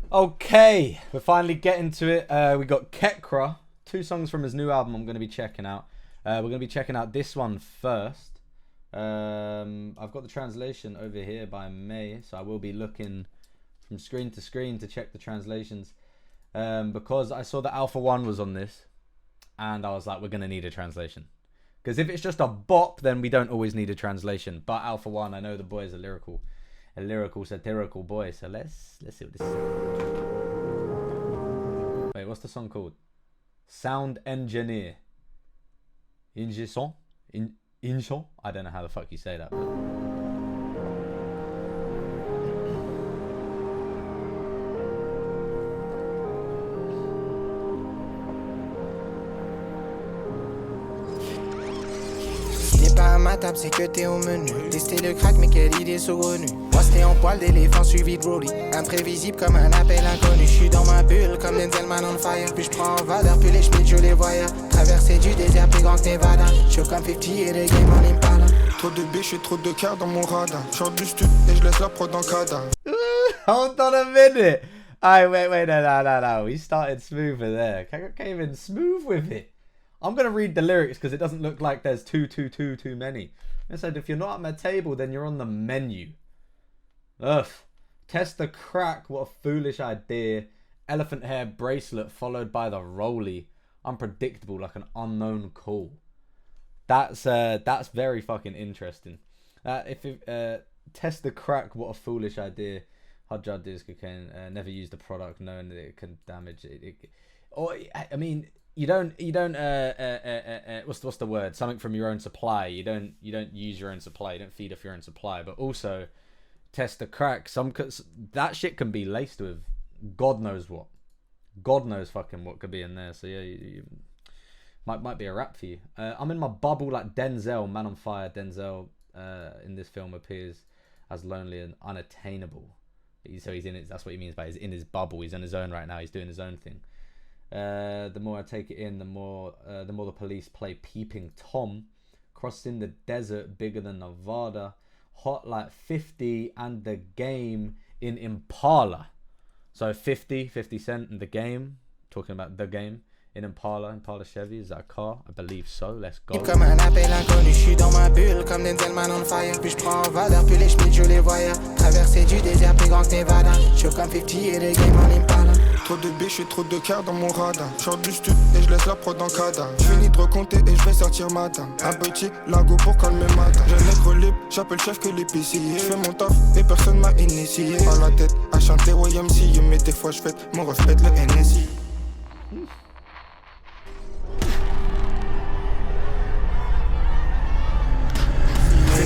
Okay, we're finally getting to it. We got Kekra, 2 songs from his new album I'm going to be checking out. We're going to be checking out this one first. I've got the translation over here by May, so I will be looking from screen to screen to check the translations. Because I saw that Alpha One was on this, and I was like, we're going to need a translation. Because if it's just a bop, then we don't always need a translation. But Alpha One, I know the boy is a lyrical, satirical boy. So let's see what this is. Wait, what's the song called? Sound Engineer. Ingé son? Ingé? I don't know how the fuck you say that. But... Pas à ma table, c'est que t'es au menu. Tester le crack, mais quelle idée saugrenue. Moi, c'était en poil d'éléphant suivi de Broly. Imprévisible comme un appel inconnu. J'suis dans ma bulle comme Denzelman on fire. Puis j'prends en valeur, puis les schmitts, je les voyais. Traverser du désert, plus grand que Nevada. J'suis comme 50 et les games en Impala. Trop de biches et trop de cœur dans mon radar. J'sors du stud et je laisse la prod en cadavre. Hold on a minute. Alright, wait, no. We started smoother there. Came in smooth with it. I'm going to read the lyrics because it doesn't look like there's too many. I said, if you're not at my table, then you're on the menu. Ugh. Test the crack, what a foolish idea. Elephant hair bracelet followed by the rolly. Unpredictable like an unknown call. That's very fucking interesting. Test the crack, what a foolish idea. Hard drug dealers cocaine. Never use the product knowing that it can damage it. I mean... You don't what's the word? Something from your own supply. You don't use your own supply. You don't feed off your own supply. But also test the crack. That shit can be laced with God knows what. God knows fucking what could be in there. So yeah, you might be a rap for you. I'm in my bubble like Denzel, Man on Fire. Denzel in this film appears as lonely and unattainable. So he's in it. That's what he means by he's in his bubble. He's on his own right now. He's doing his own thing. The more I take it in, the more the police play peeping Tom. Crossing the desert, bigger than Nevada. Hot like 50 and the game in Impala. So 50 Cent in the game. Talking about the game in Impala Chevy. Is that a car? I believe so. Let's go. Comme un appel inconnu, j'suis dans ma bulle comme Denzelman on fire. Puis j'prends en valeur, puis les schmitts, je les voyais. Traverser du désert, plus grand que Nevada. J'suis comme 50 et les games en Impala. Trop de biches et trop de cœur dans mon radar. J'sors du stud et je laisse la prod en cadavre. J'finis de recompter et j'vais sortir matin. Un petit lingot pour calmer matin. J'ai le nègre libre, j'appelle chef que l'épicier. J'fais mon taf et personne m'a initié. Pas la tête à chanter YMC. Mais des fois j'fête mon reflet le NSI.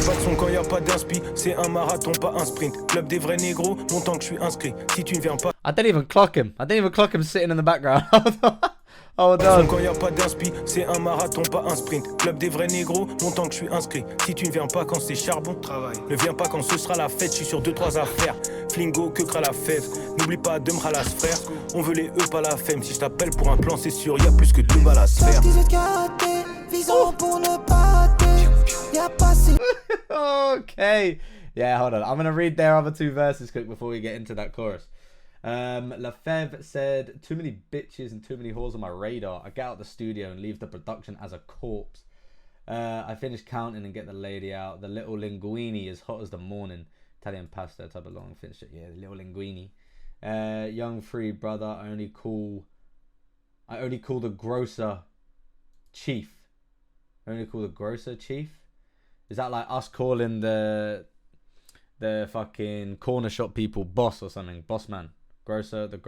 Pas de son quand y a pas d'inspi, c'est un marathon, pas un sprint. Club des vrais négros, longtemps que je suis inscrit. Si tu ne viens pas. I didn't even clock him sitting in the background. Hold on. Quand y a pas d'inspi, c'est un marathon, pas un sprint. Club des vrais négros, longtemps que je suis inscrit. Si tu ne viens pas quand c'est charbon, travail. Ne viens pas quand ce sera la fête, je suis sur 2-3 affaires. Flingo, Kekra la Fève. N'oublie pas de me ralas frère. On veut les E, pas la femme. Si je t'appelle pour un plan, c'est sûr, y a plus que 2 balles à se faire. Visons pour ne pas rater. Y'a pas si. Okay. Yeah, hold on. I'm going to read their other 2 verses quick before we get into that chorus. Fève said, too many bitches and too many whores on my radar. I get out the studio and leave the production as a corpse. I finish counting and get the lady out. The little linguini is hot as the morning. Italian pasta type of long finish it. Yeah, the little linguini. Young free brother. I only call the grocer chief. Is that like us calling the fucking corner shop people boss or something? Boss man. The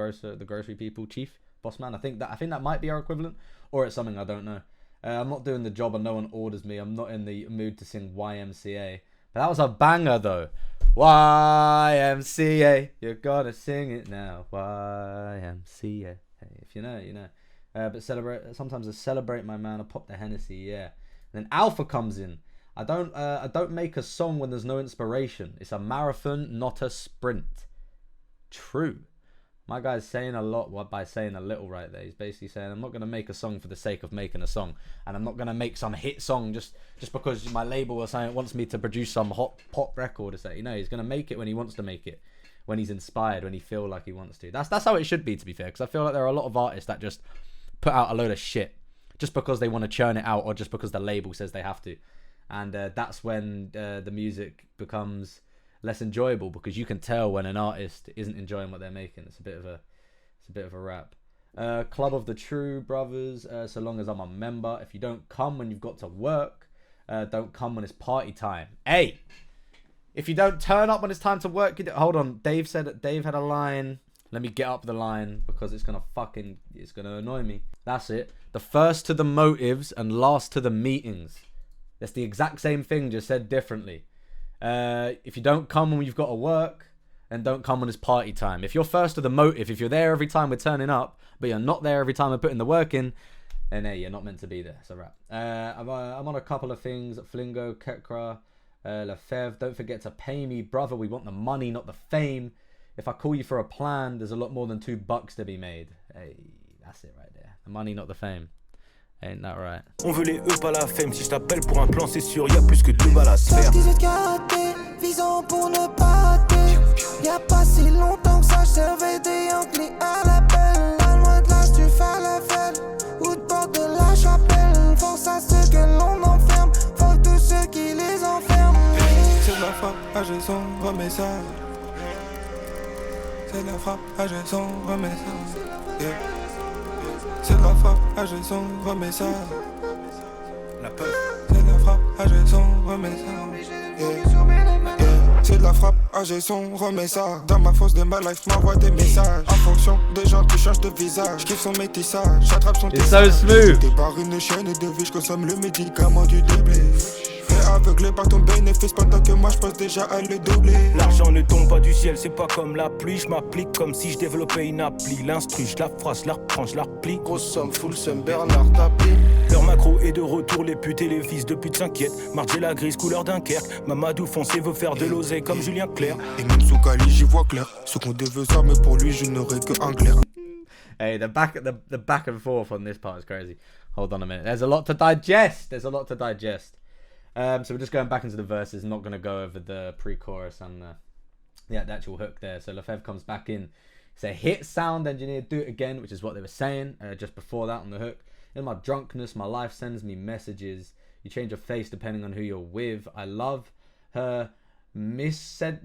grocery people chief. Boss man. I think that might be our equivalent. Or it's something I don't know. I'm not doing the job and no one orders me. I'm not in the mood to sing YMCA. But that was a banger though. YMCA. You're gonna sing it now. YMCA. Hey, if you know, you know. But sometimes I celebrate my man. I pop the Hennessy, yeah. And then Alpha comes in. I don't make a song when there's no inspiration. It's a marathon, not a sprint. True. My guy's saying a lot by saying a little right there. He's basically saying, I'm not going to make a song for the sake of making a song. And I'm not going to make some hit song just because my label or something wants me to produce some hot pop record or something. You know, he's going to make it when he wants to make it. when he's inspired, when he feel like he wants to. That's how it should be, to be fair, because I feel like there are a lot of artists that just put out a load of shit just because they want to churn it out or just because the label says they have to. And that's when the music becomes less enjoyable, because you can tell when an artist isn't enjoying what they're making. It's a bit of a rap. Club of the True Brothers, so long as I'm a member. If you don't come when you've got to work, don't come when it's party time. Hey, if you don't turn up when it's time to work, hold on. Dave had a line. Let me get up the line because it's gonna annoy me. That's it. The first to the motives and last to the meetings. That's the exact same thing, just said differently. If you don't come when you've got to work, and don't come when it's party time. If you're first to the motive, if you're there every time we're turning up, but you're not there every time we're putting the work in, then hey, you're not meant to be there. It's a wrap. I'm on a couple of things. Flingo, Kekra, Fève. Don't forget to pay me, brother. We want the money, not the fame. If I call you for a plan, there's a lot more than $2 to be made. Hey, that's it right there. The money, not the fame. Ain't that right? On veut les pas la fame. Si je t'appelle pour un plan, c'est sûr, y'a plus que 2 balles à se faire. 18 karaté, visant pour ne pas rater. Y'a pas si longtemps que ça, je servais des Yankees à l'appel. La loin de là, tu fais la fête. Ou de bord de la chapelle. Force à ceux que l'on enferme. Faut tous ceux qui les enferment. C'est de la frappe, j'ai son remessage. C'est de la frappe, j'ai son remessage. Yeah. C'est de la frappe, j'ai son remessage. La peur. C'est de la frappe, j'ai son remessage. C'est de la frappe, j'ai son remessage. Dans ma fosse de ma life, m'envoie des messages. En fonction des gens qui changent de visage. Kiffe son métissage, j'attrape son It's so smooth. J'étais par une chaîne de vie, j'consomme le médicament du déblé. Fait aveuglé par ton bénéfice pendant que moi j'pense déjà à le doubler. L'argent ne tombe pas du ciel, c'est pas comme la pluie. Je m'applique comme si je développais une appli. L'instru, je la phrase, je la reprends, je la replie. Grosse somme, full somme, Bernard tapis. Leur macro est de retour, les putes et les fils de pute s'inquiètent. Marger la grise, couleur Dunkerque. Mamadou foncé veut faire de l'oseille comme Julien Clerc. Et même sous Cali, j'y vois clair. Ce qu'on devait ça, mais pour lui, je n'aurais que un clair. Hey, the back and forth on this part is crazy. Hold on a minute. There's a lot to digest. So we're just going back into the verses. Not going to go over the pre-chorus and the actual hook there. So Fève comes back in. It's a hit sound engineer. Do it again, which is what they were saying just before that on the hook. In my drunkenness, my life sends me messages. You change your face depending on who you're with. I love her miscengation.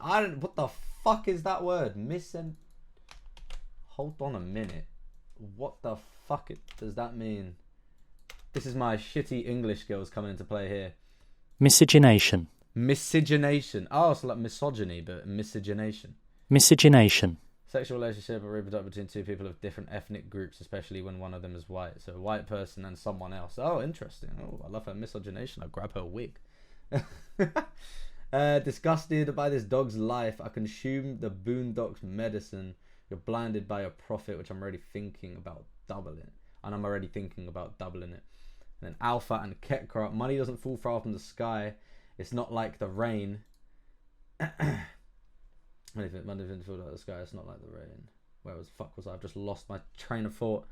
I don't. What the fuck is that word? Hold on a minute. What the fuck does that mean? This is my shitty English skills coming into play here. Miscegenation. Oh, so like misogyny, but miscegenation. Sexual relationship or reproduction between two people of different ethnic groups, especially when one of them is white. So a white person and someone else. Oh, interesting. Oh, I love her miscegenation. I'll grab her wig. Disgusted by this dog's life, I consume the Boondocks medicine. You're blinded by a profit, which I'm already thinking about doubling. And I'm already thinking about doubling it. And then Alpha and Kekra. Money doesn't fall far from the sky. It's not like the rain. Money doesn't fall like the sky. It's not like the rain. Where was fuck was I? I've just lost my train of thought.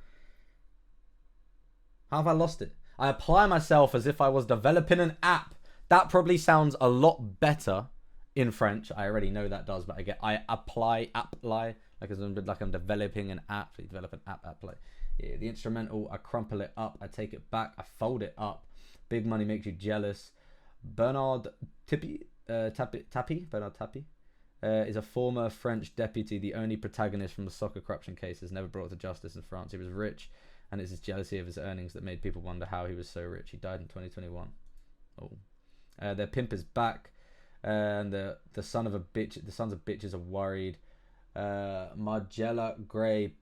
How have I lost it? I apply myself as if I was developing an app. That probably sounds a lot better in French. I already know that does, but I apply like I'm developing an app. So you develop an app apply. Yeah, the instrumental, I crumple it up, I take it back, I fold it up. Big money makes you jealous. Bernard Tapie is a former French deputy, the only protagonist from the soccer corruption cases, never brought to justice in France. He was rich, and it's his jealousy of his earnings that made people wonder how he was so rich. He died in 2021. Oh, their pimp is back, and the sons of bitches are worried. Margiela Gray,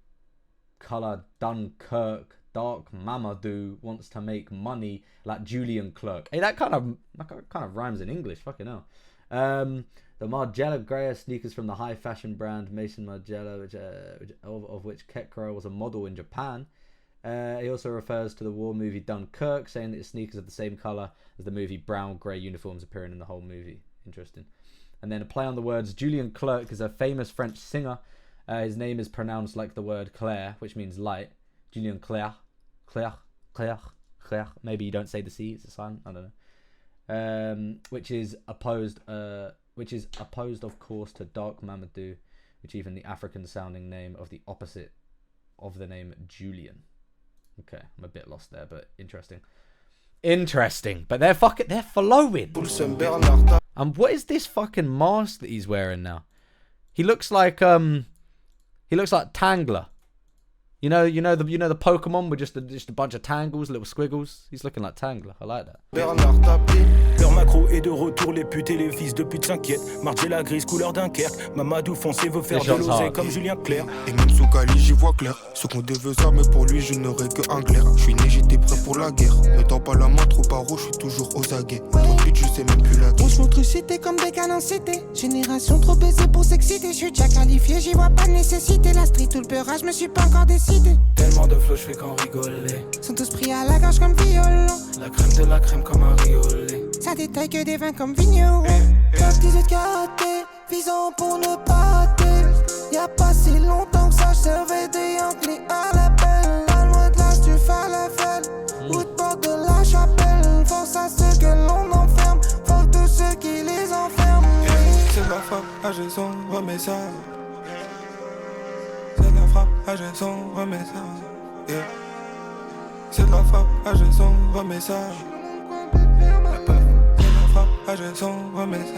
color Dunkirk, dark Mamadou wants to make money like Julian Clerk. Hey, that kind of rhymes in English. Fucking hell. The Margiela Gray sneakers from the high fashion brand Maison Margiela, of which Kekra was a model in Japan. He also refers to the war movie Dunkirk, saying that his sneakers are the same color as the movie brown grey uniforms appearing in the whole movie. Interesting. And then a play on the words, Julian Clerk is a famous French singer. His name is pronounced like the word Claire, which means light. Julian Claire. Maybe you don't say the C, it's a silent, I don't know. Which is opposed, which is opposed, of course, to Dark Mamadou, which even the African-sounding name of the opposite of the name Julian. Okay, I'm a bit lost there, but interesting. Interesting, but they're following. And what is this fucking mask that he's wearing now? He looks like Tangler. You know the Pokemon with just a bunch of tangles, little squiggles. He's looking like Tangler. I like that. Leur macro est de retour, les putes et les fils de pute s'inquiètent. Marché la grise, couleur Dunkerque. Mamadou foncé veut faire de l'oseille comme Julien Clerc. Et même sous Cali, j'y vois clair. Ce qu'on devait ça, mais pour lui, je n'aurais que un glaire. Je suis né, j'étais prêt pour la guerre. Ne tends pas la main trop paro, je suis toujours aux aguets. Trop vite, je sais même plus la guerre. On se montre cité comme des canons cités. Génération trop baisée pour s'exciter. Je suis déjà qualifié, j'y vois pas de nécessité. La street ou le peurage, je me suis pas encore décidé. Tellement de flow, je fais qu'en rigoler. Sont tous pris à la gorge comme violon. La crème de la crème comme un riolet. Ça détaille que des vins comme vigneron. Top 18 karaté, visant pour ne pas rater. Y'a pas si longtemps que ça, je servais des Yankees à l'appel. Pas loin de l'âge du falafel, ou de porte de la chapelle. Force à ceux que l'on enferme, faut tous ceux qui les enferment. C'est de la frappe, à Jason, remets ça. C'est de la frappe, à Jason, remets ça. Yeah. C'est de la frappe, à Jason, remets ça. Ah, je sens, remets ça.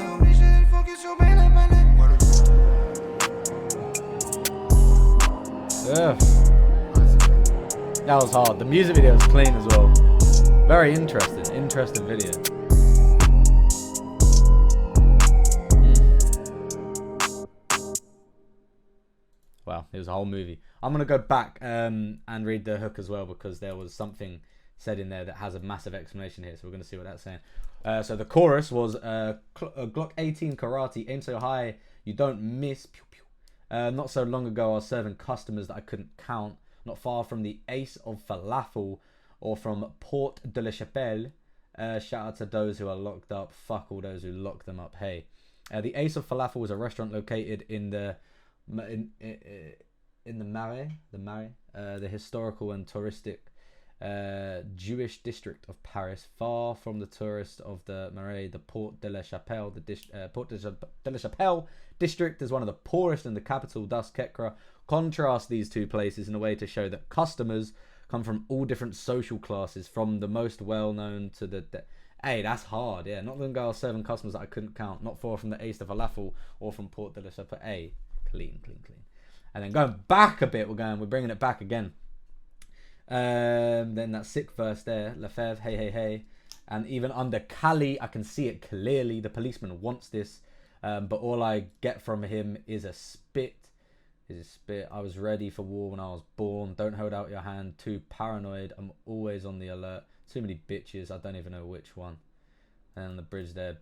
Ugh. That was hard. The music video was clean as well. Very interesting video. Wow, it was a whole movie. I'm gonna go back and read the hook as well, because there was something said in there that has a massive explanation here, so we're gonna see what that's saying. So the chorus was Glock 18 karate, aim so high you don't miss. Pew, pew. Not so long ago I was serving customers that I couldn't count, not far from the Ace of Falafel or from Port de la Chapelle. Shout out to those who are locked up, fuck all those who locked them up, hey. The Ace of Falafel was a restaurant located in the Marais, the historical and touristic Jewish district of Paris, far from the tourist of the Marais. The Port de la Chapelle, Port de la Chapelle district is one of the poorest in the capital. Thus, Kekra contrasts these two places in a way to show that customers come from all different social classes, from the most well-known to the... Hey, that's hard, yeah. Not long ago I was serving customers that I couldn't count, not far from the Ace of Falafel or from Port de la Chapelle. Hey, clean. And then going back a bit, we're bringing it back again. Then that sick verse there, La Fève, hey, and even under Cali, I can see it clearly. The policeman wants this, but all I get from him is a spit. I was ready for war when I was born. Don't hold out your hand. Too paranoid. I'm always on the alert. Too many bitches. I don't even know which one. And on the bridge there,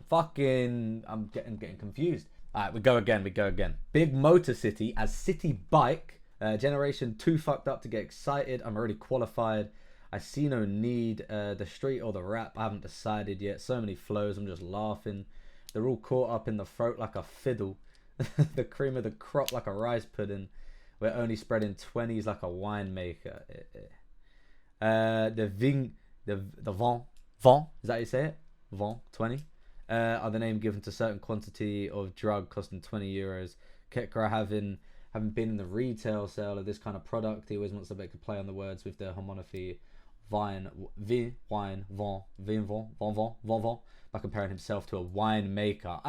fucking, I'm getting confused. Alright, we go again. Big Motor City as City Bike. Generation too fucked up to get excited. I'm already qualified. I see no need. The street or the rap, I haven't decided yet. So many flows, I'm just laughing. They're all caught up in the throat like a fiddle. The cream of the crop like a rice pudding. We're only spreading 20s like a winemaker. The Wann, is that how you say it? Wann, 20. Are the name given to certain quantity of drug costing 20 euros. Kekra having been in the retail sale of this kind of product, he always wants to make a play on the words with the homonymy vin, wine, vin, by comparing himself to a winemaker.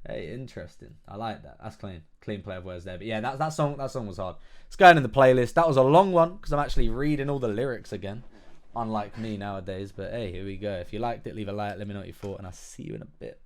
Hey, interesting. I like that. That's clean play of words there. But yeah, that song was hard. It's going in the playlist. That was a long one because I'm actually reading all the lyrics again. Unlike me nowadays, but hey, here we go. If you liked it, leave a like, let me know what you thought, and I'll see you in a bit.